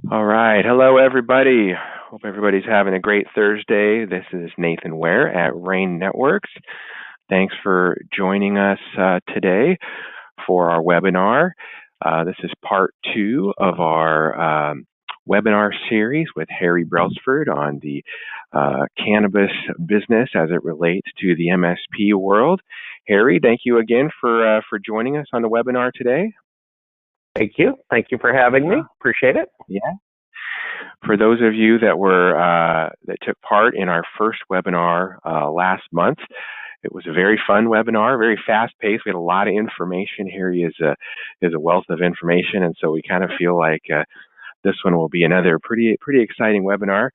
All right. Hello, everybody. Hope everybody's having a great Thursday. This is Nathan Ware at Rain Networks. Thanks for joining us today for our webinar. This is part 2 of our webinar series with Harry Brelsford on the cannabis business as it relates to the MSP world. Harry, thank you again for joining us on the webinar today. Thank you. Thank you for having me. Appreciate it. Yeah. For those of you that took part in our first webinar last month, it was a very fun webinar, very fast-paced. We had a lot of information. Harry is a wealth of information, and so we kind of feel like this one will be another pretty exciting webinar.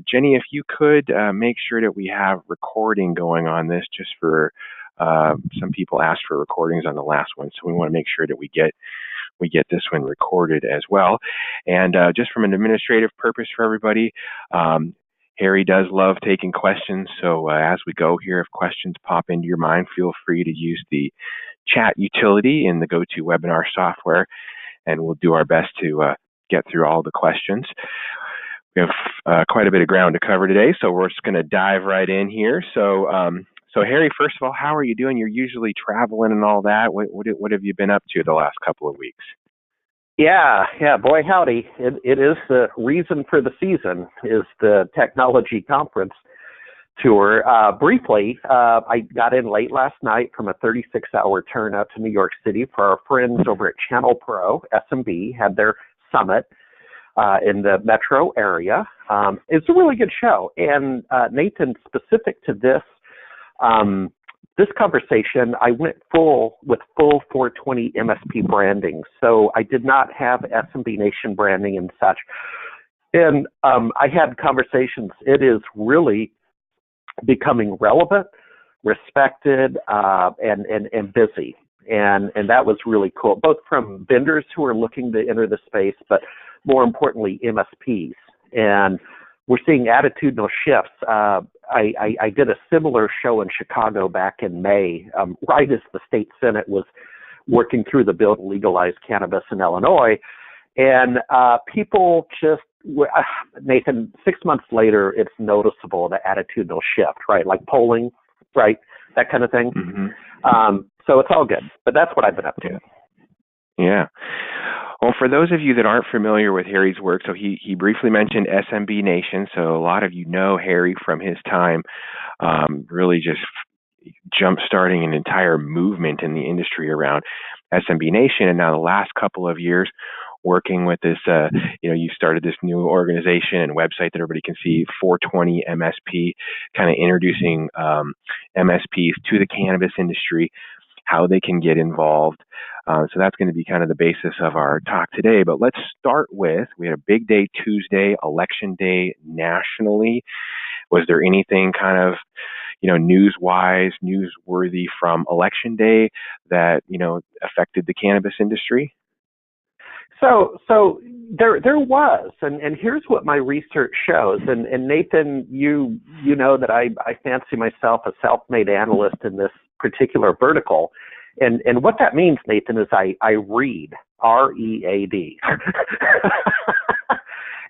Jenny, if you could make sure that we have recording going on this, just for some people asked for recordings on the last one, so we want to make sure that we get this one recorded as well. And just from an administrative purpose for everybody, Harry does love taking questions. So as we go here, if questions pop into your mind, feel free to use the chat utility in the GoToWebinar software, and we'll do our best to get through all the questions. We have quite a bit of ground to cover today, so we're just going to dive right in here. So Harry, first of all, how are you doing? You're usually traveling and all that. What have you been up to the last couple of weeks? Yeah, boy, howdy. It is the reason for the season, is the technology conference tour. Briefly, I got in late last night from a 36-hour turn out to New York City for our friends over at Channel Pro. SMB had their summit in the metro area. It's a really good show. And Nathan, specific to this conversation, I went with full 420 MSP branding. So I did not have SMB Nation branding and such. And I had conversations. It is really becoming relevant, respected, and busy. And that was really cool, both from vendors who are looking to enter the space, but more importantly, MSPs. And we're seeing attitudinal shifts. I did a similar show in Chicago back in May, right as the state Senate was working through the bill to legalize cannabis in Illinois. And people just, Nathan, 6 months later, it's noticeable, the attitudinal shift, right? Like polling, right? That kind of thing. Mm-hmm. So it's all good, but that's what I've been up to. Yeah. Well, for those of you that aren't familiar with Harry's work, so he briefly mentioned SMB Nation. So a lot of you know Harry from his time really just jump-starting an entire movement in the industry around SMB Nation. And now the last couple of years working with this, you started this new organization and website that everybody can see, 420 MSP, kind of introducing MSPs to the cannabis industry, how they can get involved. So that's going to be kind of the basis of our talk today. But let's start with, we had a big day Tuesday, election day nationally. Was there anything kind of, news-wise, newsworthy from election day that, affected the cannabis industry? So there was, and here's what my research shows. And Nathan, you know that I fancy myself a self-made analyst in this particular vertical. And what that means, Nathan, is I read, R-E-A-D.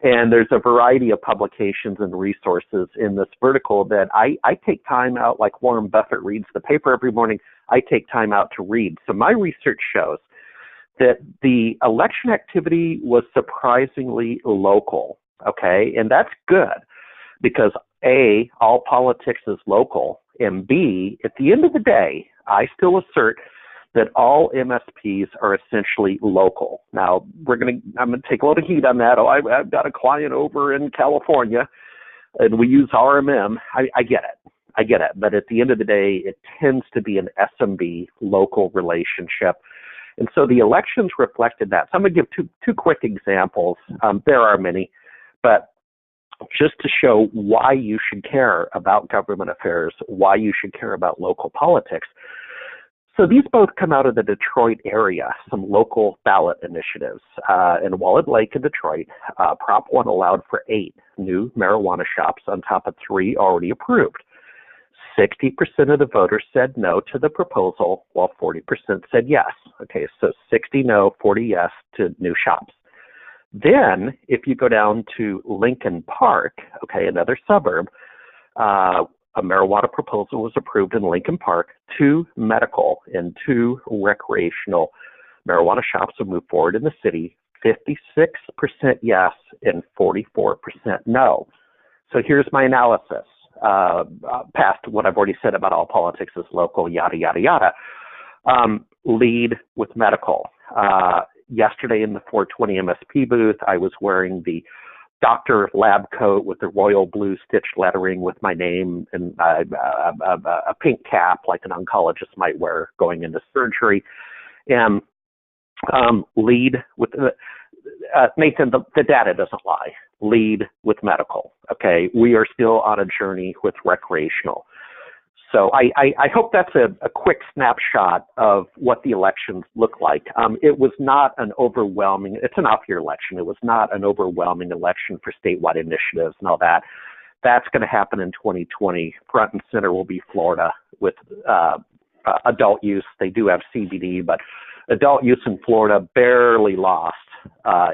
And there's a variety of publications and resources in this vertical that I take time out, like Warren Buffett reads the paper every morning. I take time out to read. So my research shows that the election activity was surprisingly local, okay? And that's good because A, all politics is local, and B, at the end of the day, I still assert that all MSPs are essentially local. Now, I'm gonna take a little heat on that. Oh, I've got a client over in California, and we use RMM. I get it. But at the end of the day, it tends to be an SMB local relationship. And so the elections reflected that. So I'm going to give two quick examples. There are many, but just to show why you should care about government affairs, why you should care about local politics. So these both come out of the Detroit area, some local ballot initiatives. In Wallet Lake in Detroit, Prop 1 allowed for 8 new marijuana shops on top of 3 already approved. 60% of the voters said no to the proposal, while 40% said yes. Okay, so 60 no, 40 yes to new shops. Then, if you go down to Lincoln Park, okay, another suburb, a marijuana proposal was approved in Lincoln Park. 2 medical and 2 recreational marijuana shops will move forward in the city. 56% yes and 44% no. So here's my analysis. Past what I've already said about all politics is local, yada, yada, yada. Lead with medical. Yesterday in the 420 MSP booth, I was wearing the doctor lab coat with the royal blue stitched lettering with my name and a pink cap like an oncologist might wear going into surgery. And lead with Nathan, the data doesn't lie. Lead with medical. Okay, we are still on a journey with recreational. So I hope that's a quick snapshot of what the elections look like. It was not an overwhelming, it's an off-year election. It was not an overwhelming election for statewide initiatives and all that. That's going to happen in 2020. Front and center will be Florida with adult use. They do have CBD, but adult use in Florida barely lost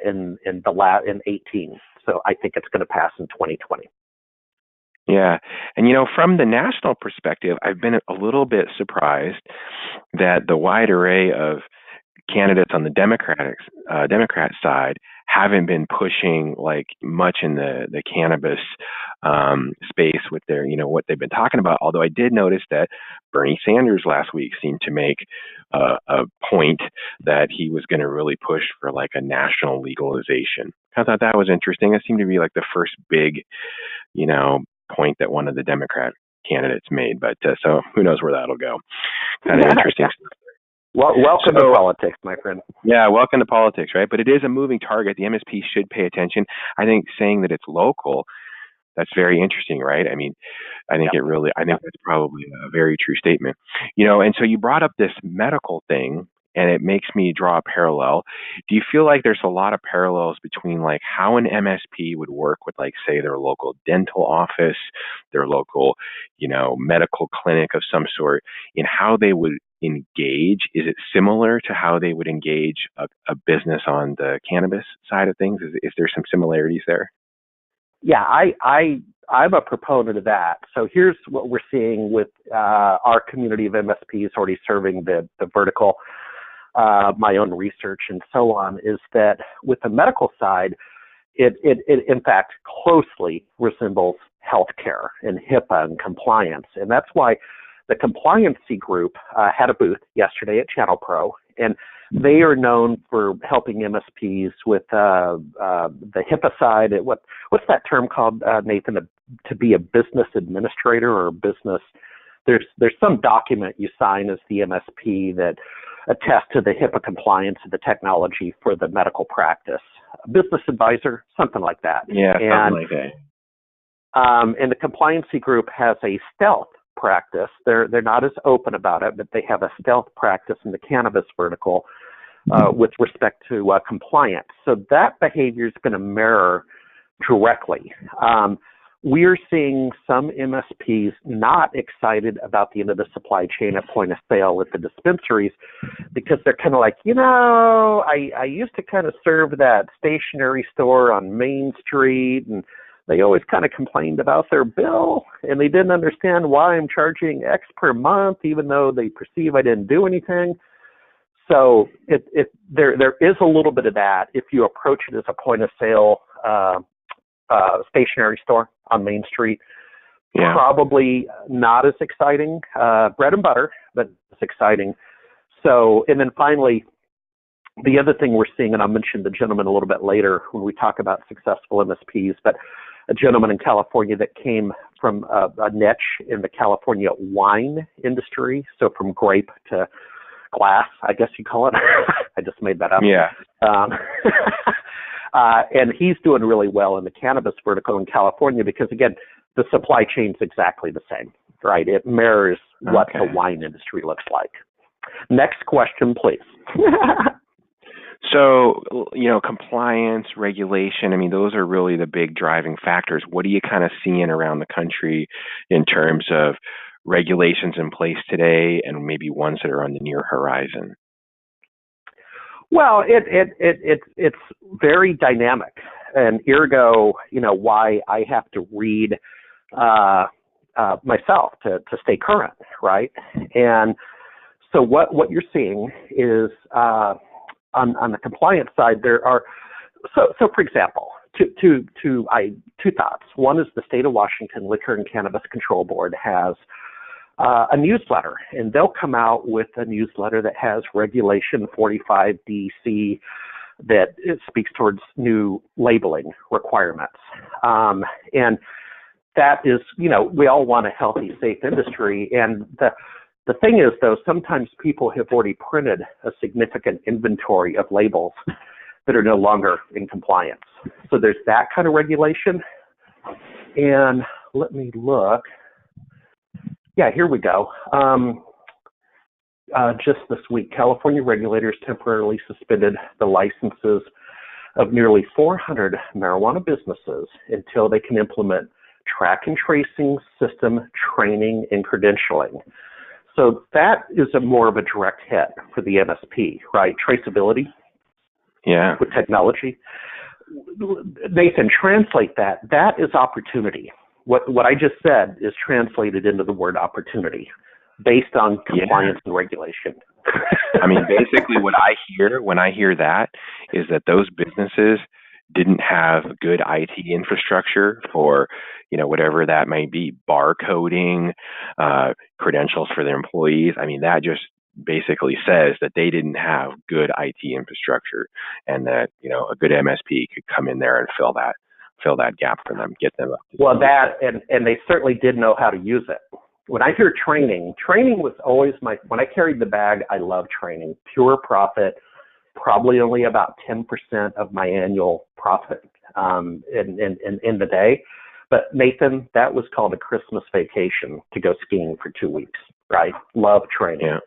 in 18. So I think it's going to pass in 2020. Yeah. And, from the national perspective, I've been a little bit surprised that the wide array of candidates on the Democrat side haven't been pushing like much in the cannabis space with their, what they've been talking about. Although I did notice that Bernie Sanders last week seemed to make a point that he was going to really push for like a national legalization. I thought that was interesting. It seemed to be like the first big, point that one of the Democrat candidates made. But so who knows where that'll go. Kind of interesting. Well, welcome to politics, my friend. Yeah, welcome to politics, right? But it is a moving target. The MSP should pay attention. I think saying that it's local, that's very interesting, right? I mean, I think that's probably a very true statement. And so you brought up this medical thing, and it makes me draw a parallel. Do you feel like there's a lot of parallels between like how an MSP would work with like, say, their local dental office, their local, medical clinic of some sort, in how they would engage? Is it similar to how they would engage a business on the cannabis side of things? Is there some similarities there? Yeah, I'm a proponent of that. So here's what we're seeing with our community of MSPs already serving the vertical, my own research and so on, is that with the medical side, it in fact closely resembles healthcare and HIPAA and compliance. And that's why the compliancy group had a booth yesterday at Channel Pro, and they are known for helping MSPs with the HIPAA side. What's that term called, Nathan? To be a business administrator or a business. There's some document you sign as the MSP that attests to the HIPAA compliance of the technology for the medical practice. A business advisor, something like that. Yeah, something like that. And the compliancy group has a stealth practice. They're not as open about it, but they have a stealth practice in the cannabis vertical with respect to compliance. So that behavior is going to mirror directly. We're seeing some MSPs not excited about the end of the supply chain at point of sale at the dispensaries because they're kind of like, I used to kind of serve that stationery store on Main Street, and they always kind of complained about their bill, and they didn't understand why I'm charging X per month, even though they perceive I didn't do anything. So there is a little bit of that if you approach it as a point of sale stationery store on Main Street. Yeah. Probably not as exciting, bread and butter, but it's exciting. So, and then finally, the other thing we're seeing, and I'll mention the gentleman a little bit later when we talk about successful MSPs, but a gentleman in California that came from a niche in the California wine industry, so from grape to glass, I guess you call it. I just made that up. Yeah. And he's doing really well in the cannabis vertical in California because, again, the supply chain's exactly the same, right? It mirrors what the wine industry looks like. Next question, please. So, compliance, regulation, I mean, those are really the big driving factors. What are you kind of seeing around the country in terms of regulations in place today and maybe ones that are on the near horizon? Well, it's very dynamic, and ergo, why I have to read myself to stay current, right? And so what you're seeing is on the compliance side, there are so for example, two thoughts. One is the state of Washington Liquor and Cannabis Control Board has a newsletter, and they'll come out with a newsletter that has Regulation 45 DC that it speaks towards new labeling requirements. And that is, we all want a healthy, safe industry. And the thing is, though, sometimes people have already printed a significant inventory of labels that are no longer in compliance. So there's that kind of regulation. And let me look. Yeah, here we go. Just this week, California regulators temporarily suspended the licenses of nearly 400 marijuana businesses until they can implement track and tracing system training and credentialing. So that is more of a direct hit for the MSP, right? Traceability. Yeah. With technology. Nathan, translate that. That is opportunity. What I just said is translated into the word opportunity based on compliance and regulation. I mean, basically what I hear when I hear that is that those businesses didn't have good IT infrastructure for, whatever that may be, barcoding, credentials for their employees. I mean, that just basically says that they didn't have good IT infrastructure, and that, a good MSP could come in there and fill that gap for them, get them up to well, that, and they certainly did know how to use it. When I hear training was always when I carried the bag, I love training. Pure profit, probably only about 10% of my annual profit in the day. But Nathan, that was called a Christmas vacation to go skiing for 2 weeks, right? Love training.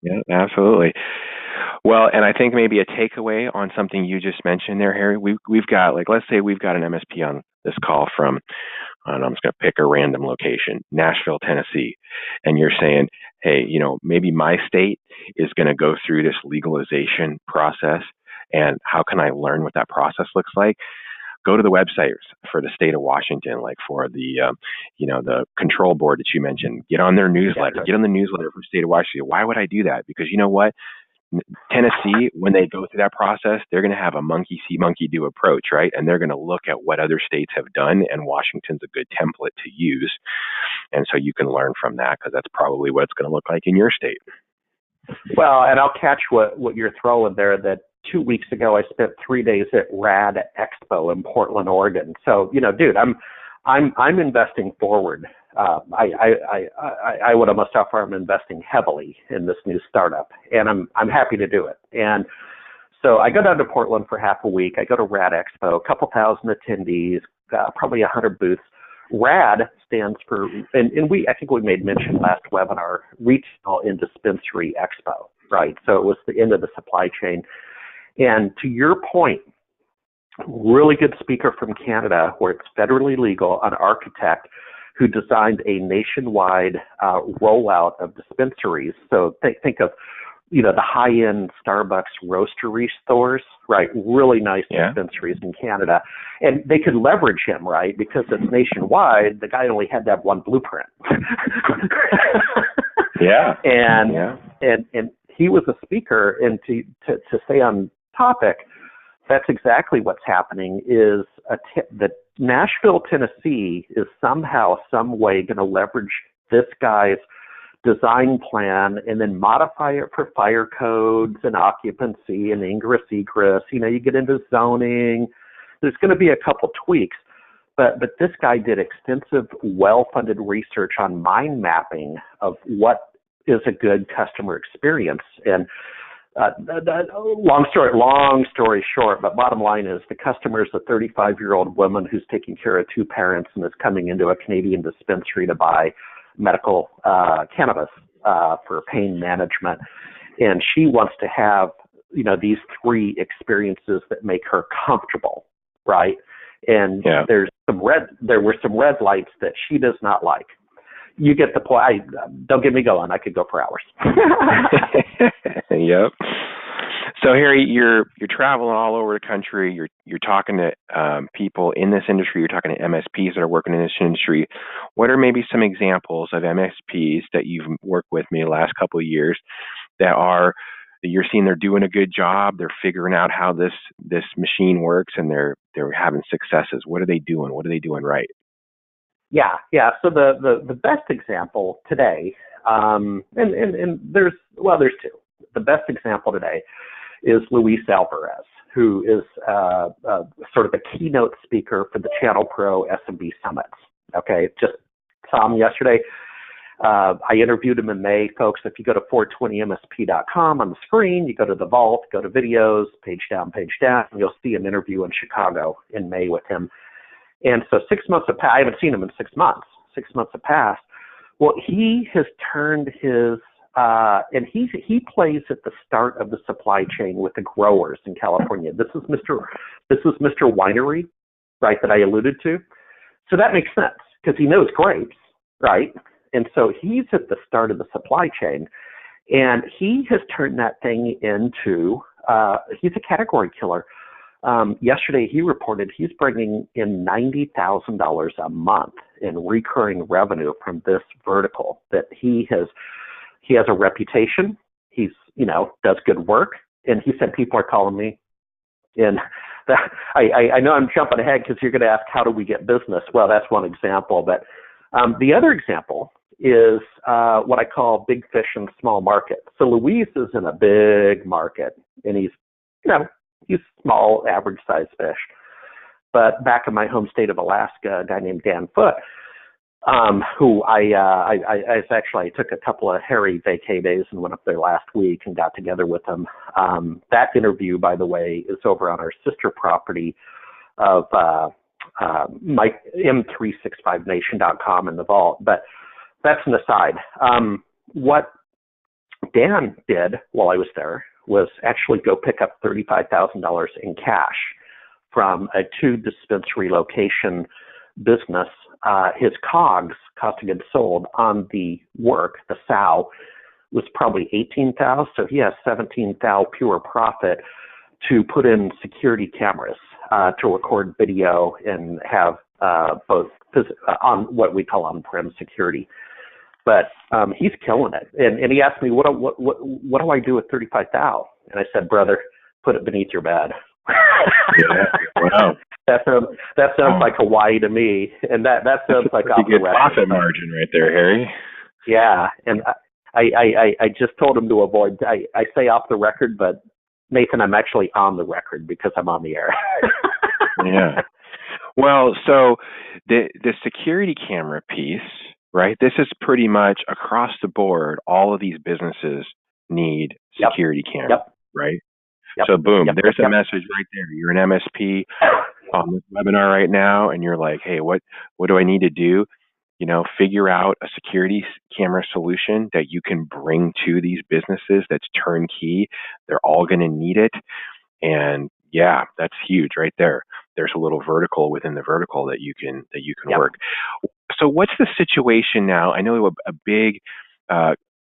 Yeah, absolutely. Well, and I think maybe a takeaway on something you just mentioned there, Harry, we've got, let's say we've got an MSP on this call from, I'm just going to pick a random location, Nashville, Tennessee, and you're saying, hey, maybe my state is going to go through this legalization process, and how can I learn what that process looks like? Go to the website for the state of Washington, like for the, the control board that you mentioned. Get on their newsletter. Get on the newsletter for the state of Washington. Why would I do that? Because you know what? Tennessee, when they go through that process, they're going to have a monkey see, monkey do approach, right? And they're going to look at what other states have done, and Washington's a good template to use. And so you can learn from that, because that's probably what it's going to look like in your state. Well, and I'll catch what you're throwing there, that 2 weeks ago I spent 3 days at Rad Expo in Portland, Oregon. So, dude, I'm investing forward. I would almost offer I'm investing heavily in this new startup, and I'm happy to do it. And so I go down to Portland for half a week. I go to Rad Expo, a couple thousand attendees, probably 100 booths. Rad stands for, and I think we made mention last webinar, Retail and Dispensary Expo, right? So it was the end of the supply chain. And to your point, really good speaker from Canada, where it's federally legal, an architect who designed a nationwide rollout of dispensaries. So think of, the high-end Starbucks roastery stores, right? Really nice dispensaries in Canada. And they could leverage him, right? Because it's nationwide, the guy only had to have one blueprint. And he was a speaker, and to stay on topic, that's exactly what's happening is that Nashville, Tennessee is somehow, some way going to leverage this guy's design plan and then modify it for fire codes and occupancy and ingress egress. You get into zoning. There's going to be a couple tweaks, but this guy did extensive, well-funded research on mind mapping of what is a good customer experience. And long story short, but bottom line is the customer is a 35-year-old woman who's taking care of two parents and is coming into a Canadian dispensary to buy medical cannabis for pain management. And she wants to have, these three experiences that make her comfortable, right? And there were some red lights that she does not like. you get the point. Don't get me going. I could go for hours. Yep. So Harry, you're traveling all over the country. You're talking to people in this industry. You're talking to MSPs that are working in this industry. What are maybe some examples of MSPs that you've worked with me the last couple of years that you're seeing they're doing a good job? They're figuring out how this machine works, and they're having successes. What are they doing? What are they doing right? Yeah. So the best example today, and there's two. The best example today is Luis Alvarez, who is sort of a keynote speaker for the Channel Pro SMB Summits. Okay, just saw him yesterday. I interviewed him in May, folks. If you go to 420msp.com on the screen, you go to the vault, go to videos, page down, and you'll see an interview in Chicago in May with him. And so 6 months have passed. I haven't seen him in 6 months. 6 months have passed. Well, he has turned his and he plays at the start of the supply chain with the growers in California. This is Mr. Winery, right, that I alluded to. So that makes sense because he knows grapes, right? And so he's at the start of the supply chain, and he has turned that thing into he's a category killer. Yesterday he reported he's bringing in $90,000 a month in recurring revenue from this vertical that he has a reputation. He's, does good work. And he said, people are calling me. And I know I'm jumping ahead because you're going to ask, how do we get business? Well, that's one example. But the other example is what I call big fish in small market. So Luis is in a big market, and he's small, average size fish. But back in my home state of Alaska, a guy named Dan Foote, who I took a couple of hairy vacay days and went up there last week and got together with him. That interview, by the way, is over on our sister property of M365nation.com in the vault. But that's an aside. What Dan did while I was there was actually go pick up $35,000 in cash from a 2-dispensary location business. His COGS, cost of goods sold, on the work, the SOW, was probably $18,000. So he has $17,000 pure profit to put in security cameras to record video and have both on what we call on-prem security. But he's killing it. And he asked me, what do I do with $35,000? And I said, brother, put it beneath your bed. Yeah, wow. That sounds like Hawaii to me, and that sounds like off the record. Profit margin right there, Harry. Yeah, and I just told him to avoid. I say off the record, but Nathan, I'm actually on the record because I'm on the air. Yeah. Well, so the security camera piece, right? This is pretty much across the board. All of these businesses need security cameras, right? Yep. So boom, there's a message right there. You're an MSP on this webinar right now, and you're like, hey, what do I need to do? Figure out a security camera solution that you can bring to these businesses that's turnkey. They're all going to need it. And yeah, that's huge right there. There's a little vertical within the vertical that you can work. So what's the situation now? I know a big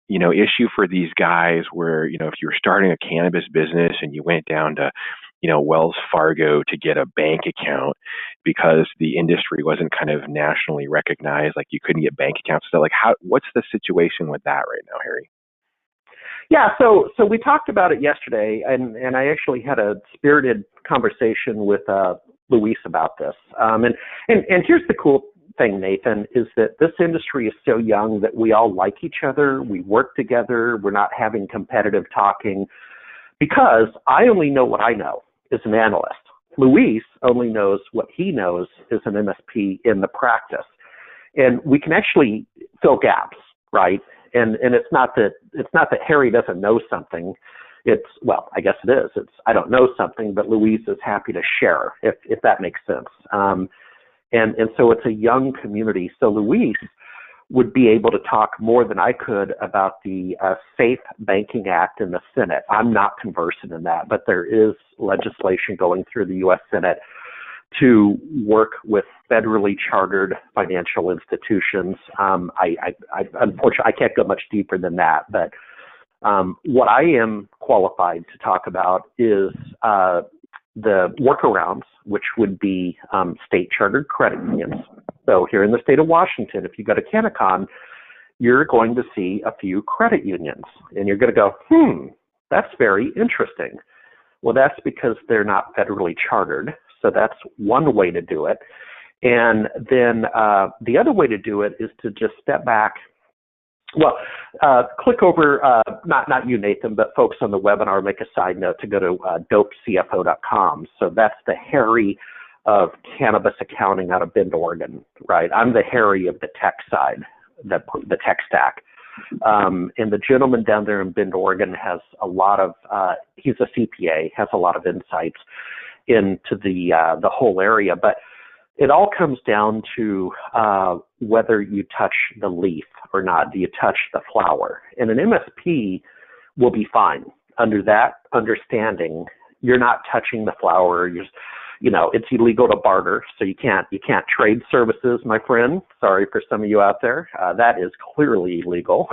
issue for these guys where, if you were starting a cannabis business and you went down to, Wells Fargo to get a bank account because the industry wasn't kind of nationally recognized, like you couldn't get bank accounts. So what's the situation with that right now, Harry? Yeah, so we talked about it yesterday, and I actually had a spirited conversation with Luis about this. And here's the cool thing, Nathan, is that this industry is so young that we all like each other. We work together. We're not having competitive talking because I only know what I know as an analyst. Luis only knows what he knows as an MSP in the practice. And we can actually fill gaps, right? And it's not that Harry doesn't know something. I guess it is. I don't know something, but Luis is happy to share, if that makes sense. And so it's a young community. So Luis would be able to talk more than I could about the Safe Banking Act in the Senate. I'm not conversant in that, but there is legislation going through the U.S. Senate to work with federally chartered financial institutions. Unfortunately, I can't go much deeper than that, but what I am qualified to talk about is the workarounds, which would be state chartered credit unions. So here in the state of Washington, if you go to CannaCon, you're going to see a few credit unions, and you're going to go, that's very interesting. Well, that's because they're not federally chartered. So that's one way to do it. And then the other way to do it is to just step back. Well, click over, not you, Nathan, but folks on the webinar, make a side note to go to dopecfo.com. So that's the Harry of cannabis accounting out of Bend, Oregon, right? I'm the Harry of the tech side, the tech stack. And the gentleman down there in Bend, Oregon has a lot of, he's a CPA, has a lot of insights into the whole area. But it all comes down to whether you touch the leaf or not. Do you touch the flower? And an MSP will be fine. Under that understanding, you're not touching the flower. It's illegal to barter, so you can't trade services, my friend. Sorry for some of you out there. That is clearly illegal.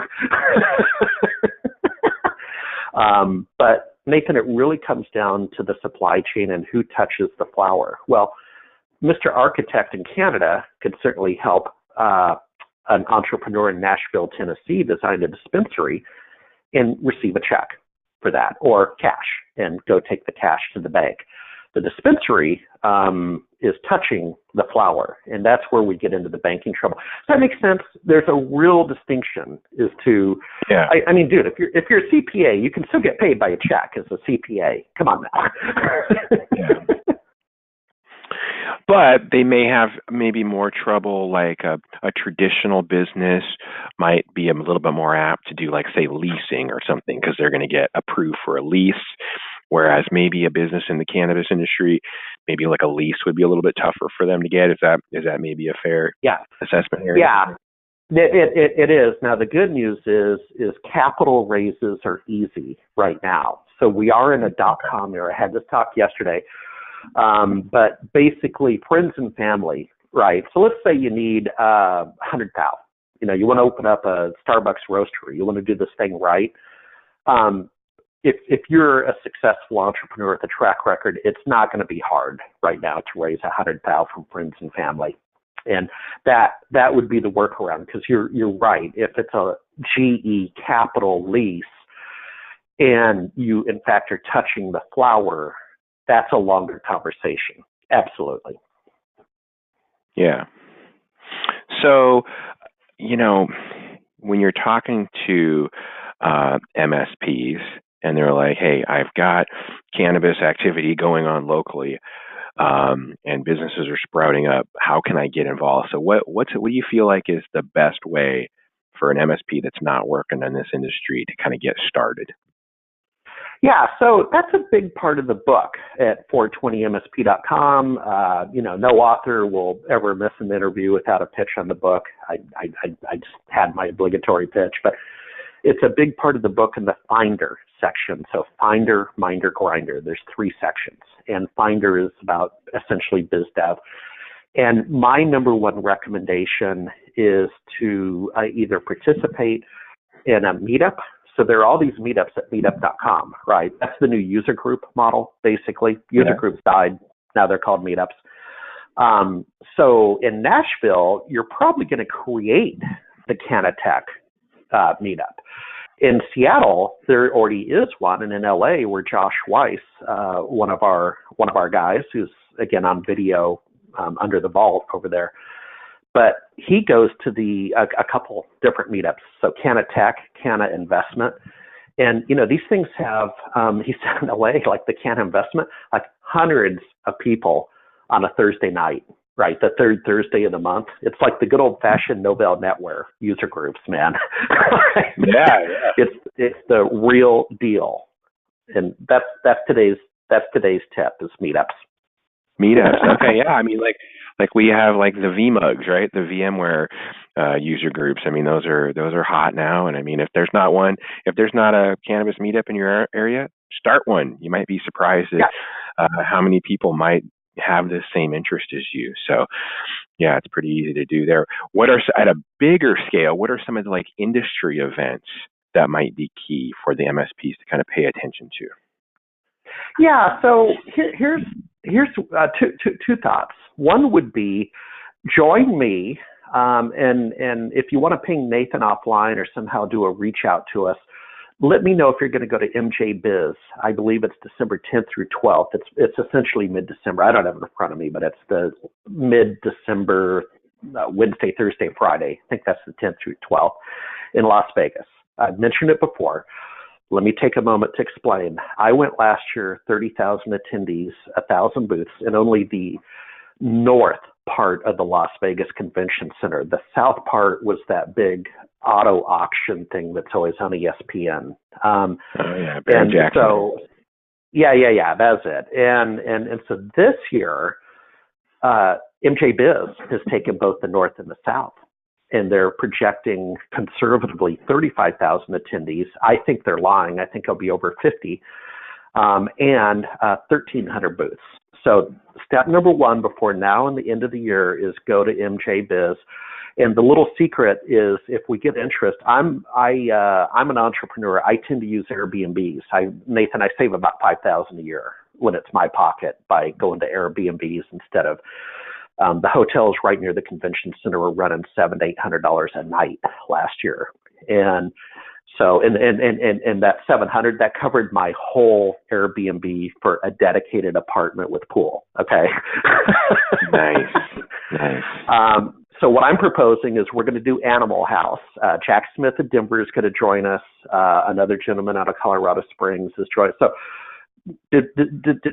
But Nathan, it really comes down to the supply chain and who touches the flower. Well, Mr. Architect in Canada could certainly help an entrepreneur in Nashville, Tennessee design a dispensary and receive a check for that, or cash, and go take the cash to the bank. The dispensary is touching the flower, and that's where we get into the banking trouble. Does that make sense? There's a real distinction as to, yeah. I mean, dude, if you're a CPA, you can still get paid by a check as a CPA. Come on now. Yeah. But they may have maybe more trouble, like a traditional business might be a little bit more apt to do, like, say, leasing or something, because they're going to get approved for a lease. Whereas maybe a business in the cannabis industry, maybe like a lease would be a little bit tougher for them to get. Is that maybe a fair assessment here? Yeah, it is. Now, the good news is capital raises are easy right now. So we are in a .com era. I had this talk yesterday. But basically, friends and family, right? So let's say you need $100,000. You want to open up a Starbucks roastery. You want to do this thing right. If you're a successful entrepreneur with a track record, it's not going to be hard right now to raise $100,000 from friends and family, and that would be the workaround, because you're right. If it's a GE capital lease, and you in fact are touching the flower, that's a longer conversation. Absolutely. Yeah. So, when you're talking to MSPs and they're like, hey, I've got cannabis activity going on locally, and businesses are sprouting up, how can I get involved? So what do you feel like is the best way for an MSP that's not working in this industry to kind of get started? Yeah, so that's a big part of the book at 420msp.com. No author will ever miss an interview without a pitch on the book. I just had my obligatory pitch, but it's a big part of the book in the Finder section. So Finder, Minder, Grinder. There's 3 sections, and Finder is about essentially biz dev. And my number one recommendation is to either participate in a meetup. So there are all these meetups at meetup.com, right? That's the new user group model, basically. User groups died. Now they're called meetups. So in Nashville, you're probably going to create the Cannatech meetup. In Seattle, there already is one, and in LA, where Josh Weiss, one of our guys, who's again on video under the vault over there, but he goes to a couple different meetups. So Cannatech, Canna Investment, and these things have. He said in LA, like the Canna Investment, like hundreds of people on a Thursday night. Right, the third Thursday of the month. It's like the good old-fashioned Novell Netware user groups, man. Yeah. It's the real deal, and that's today's tip is meetups. Meetups. Okay, yeah. I mean, like we have like the VMugs, right? The VMware user groups. I mean, those are hot now. And I mean, if there's not a cannabis meetup in your area, start one. You might be surprised at how many people might have the same interest as you. So yeah, it's pretty easy to do there. What are, at a bigger scale, what are some of the like industry events that might be key for the MSPs to kind of pay attention to? Yeah, so here's two thoughts. One would be join me, and if you want to ping Nathan offline or somehow do a reach out to us, let me know if you're going to go to MJBiz. I believe it's December 10th through 12th. It's essentially mid-December. I don't have it in front of me, but it's the mid-December, Wednesday, Thursday, Friday. I think that's the 10th through 12th in Las Vegas. I've mentioned it before. Let me take a moment to explain. I went last year, 30,000 attendees, 1,000 booths, and only the north part of the Las Vegas Convention Center. The south part was that big auto auction thing that's always on ESPN. Oh yeah, Barry Jackson. So, yeah, that's it. And so this year, MJBiz has taken both the north and the south, and they're projecting conservatively 35,000 attendees. I think they're lying. I think it'll be over 50, and 1,300 booths. So step number one before now and the end of the year is go to MJBiz. And the little secret is, if we get interest, I'm an entrepreneur. I tend to use Airbnbs. Nathan, I save about $5,000 a year when it's my pocket by going to Airbnbs instead of the hotels right near the convention center were running $700 to $800 a night last year. And so, and that $700, that covered my whole Airbnb for a dedicated apartment with pool. Okay. Nice. So what I'm proposing is we're going to do Animal House. Jack Smith of Denver is going to join us. Another gentleman out of Colorado Springs is joining us. So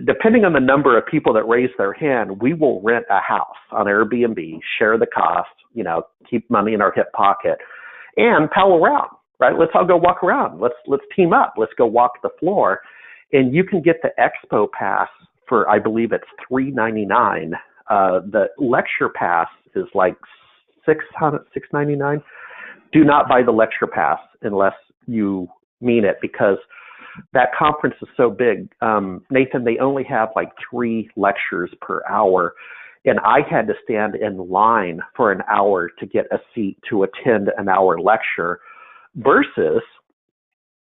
depending on the number of people that raise their hand, we will rent a house on Airbnb, share the cost, keep money in our hip pocket, and pal around, right? Let's all go walk around. Let's team up. Let's go walk the floor. And you can get the Expo pass for, I believe it's $399. The lecture pass is like $699. Do not buy the lecture pass unless you mean it, because that conference is so big. Nathan, they only have like 3 lectures per hour, and I had to stand in line for an hour to get a seat to attend an hour lecture, versus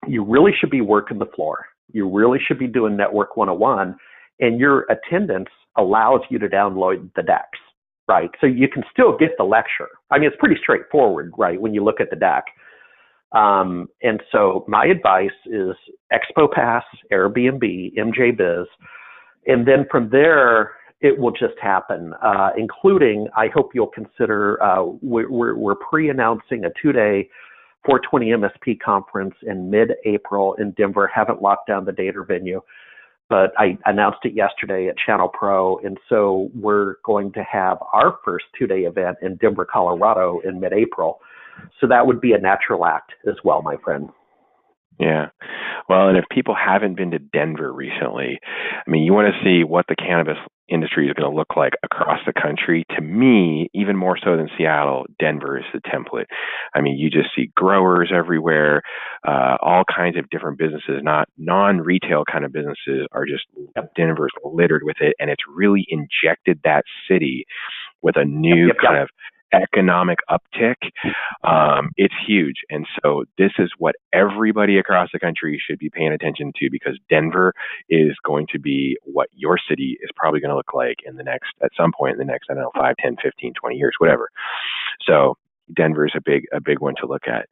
you really should be working the floor. You really should be doing Network 101, and your attendance allows you to download the decks, right? So you can still get the lecture. I mean, it's pretty straightforward, right, when you look at the deck. And so my advice is Expo Pass, Airbnb, MJBiz, and then from there, it will just happen, including, I hope you'll consider, we're pre-announcing a 2-day 420 MSP conference in mid-April in Denver. Haven't locked down the date or venue, but I announced it yesterday at Channel Pro. And so we're going to have our first 2-day event in Denver, Colorado in mid-April. So that would be a natural act as well, my friend. Yeah. Well, and if people haven't been to Denver recently, I mean, you want to see what the cannabis industry is going to look like across the country. To me, even more so than Seattle, Denver is the template. I mean, you just see growers everywhere, all kinds of different businesses, not non-retail kind of businesses are just, Denver's littered with it. And it's really injected that city with a new kind of economic uptick. It's huge. And so this is what everybody across the country should be paying attention to, because Denver is going to be what your city is probably going to look like at some point in the next, I don't know, 5, 10, 15, 20 years, whatever. So Denver is a big one to look at.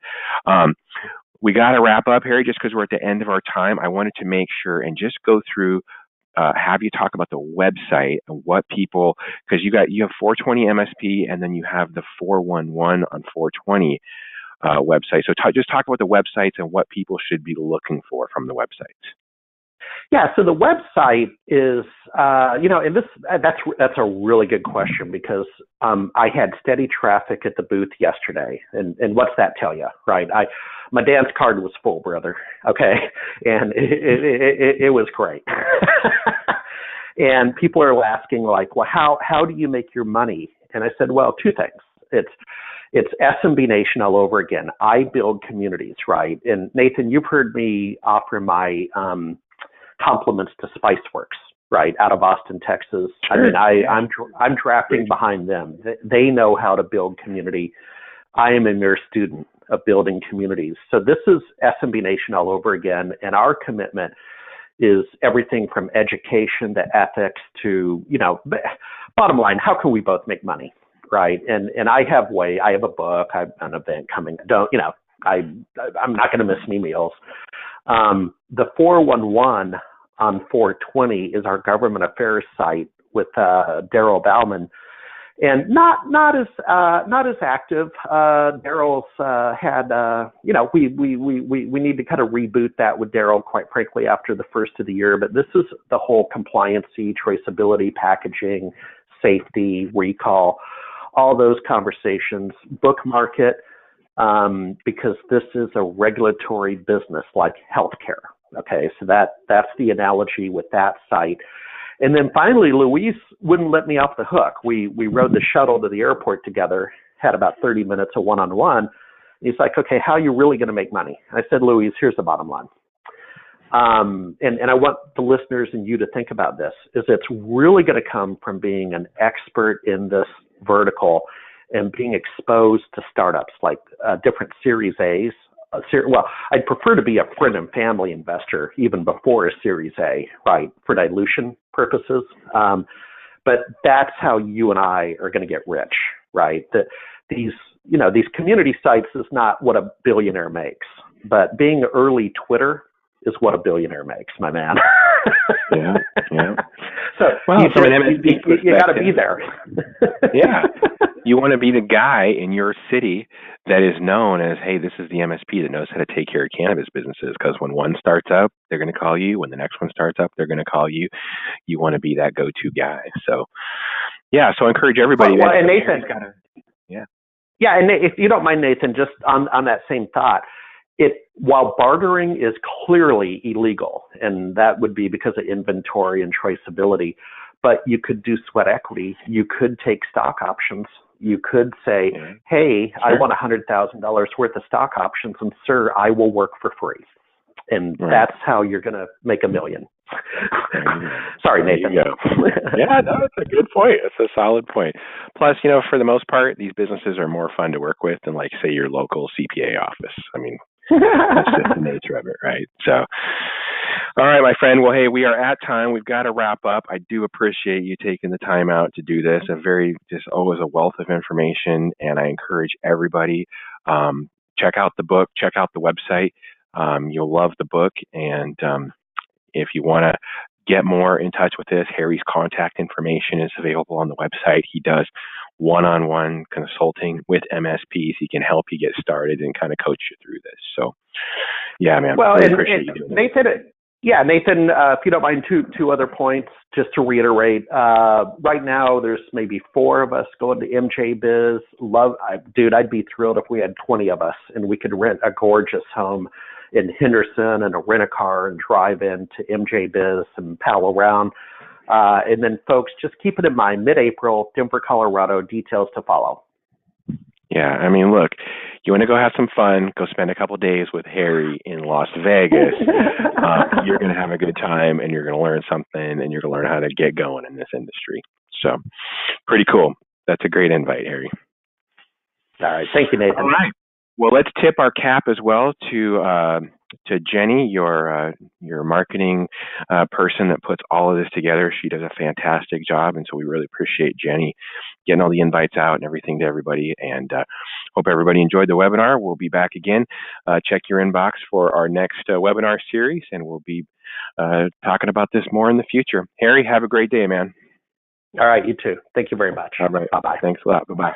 We got to wrap up, Harry, just because we're at the end of our time. I wanted to make sure and just go through, have you talk about the website and what people, because you have 420 MSP and then you have the 411 on 420 website. So just talk about the websites and what people should be looking for from the websites. Yeah, so the website is, and that's a really good question, because I had steady traffic at the booth yesterday, and what's that tell you, right? My dance card was full, brother. Okay, and it was great. And people are asking, like, well, how do you make your money? And I said, well, 2 things. It's SMB Nation all over again. I build communities, right? And Nathan, you've heard me offer my compliments to Spiceworks, right, out of Austin, Texas. Sure. I mean, I'm drafting behind them. They know how to build community. I am a mere student of building communities. So this is SMB Nation all over again, and our commitment is everything from education to ethics to, bottom line, how can we both make money, right? And I have a book, I have an event coming. I'm not going to miss any meals. The 411 on 420 is our government affairs site with Daryl Bauman. And not as active. Daryl's had we need to kind of reboot that with Daryl, quite frankly, after the first of the year. But this is the whole compliancy, traceability, packaging, safety, recall, all those conversations. Bookmark it because this is a regulatory business like healthcare. Okay, so that's the analogy with that site. And then finally, Luis wouldn't let me off the hook. We rode the shuttle to the airport together, had about 30 minutes of one-on-one. He's like, okay, how are you really going to make money? I said, Luis, here's the bottom line. And I want the listeners and you to think about this, is it's really going to come from being an expert in this vertical and being exposed to startups like different Series A's. Well, I'd prefer to be a friend and family investor even before a Series A, right, for dilution purposes. But that's how you and I are going to get rich, right? These community sites is not what a billionaire makes, but being early Twitter is what a billionaire makes, my man. Yeah. So well, you got to be there. Yeah. You want to be the guy in your city that is known as, hey, this is the MSP that knows how to take care of cannabis businesses. Because when one starts up, they're going to call you. When the next one starts up, they're going to call you. You want to be that go-to guy. So, yeah. So I encourage everybody. Well, and Nathan, yeah, and if you don't mind, Nathan, just on that same thought, while bartering is clearly illegal, and that would be because of inventory and traceability, but you could do sweat equity. You could take stock options. You could say, hey, sure, I want $100,000 worth of stock options, and sir, I will work for free. And that's how you're going to make $1 million. Sorry, Nathan. Yeah, no, it's a good point. It's a solid point. Plus, for the most part, these businesses are more fun to work with than, like, say, your local CPA office. I mean, that's just the nature of it, right? So, all right, my friend. Well, hey, we are at time. We've got to wrap up. I do appreciate you taking the time out to do this. Always a wealth of information, and I encourage everybody, check out the book, check out the website. You'll love the book, and if you want to get more in touch with this, Harry's contact information is available on the website. He does one-on-one consulting with MSPs. He can help you get started and kind of coach you through this. So, yeah, man. Well, really appreciate you doing Nathan, Nathan, if you don't mind, two other points just to reiterate. Right now, there's maybe 4 of us going to MJBiz. I'd be thrilled if we had 20 of us and we could rent a gorgeous home in Henderson and rent a car and drive in to MJBiz and pal around. And then, folks, just keep it in mind, mid-April, Denver, Colorado, details to follow. Yeah, I mean, look, you want to go have some fun, go spend a couple of days with Harry in Las Vegas. You're going to have a good time, and you're going to learn something, and you're going to learn how to get going in this industry. So, pretty cool. That's a great invite, Harry. All right. Thank you, Nathan. All right. Well, let's tip our cap as well to Jenny, your marketing person that puts all of this together. She does a fantastic job, and so we really appreciate Jenny getting all the invites out and everything to everybody. And hope everybody enjoyed the webinar. We'll be back again. Check your inbox for our next webinar series, and we'll be talking about this more in the future. Harry, have a great day, man. All right, you too. Thank you very much. All right. Bye-bye. Thanks a lot. Bye-bye.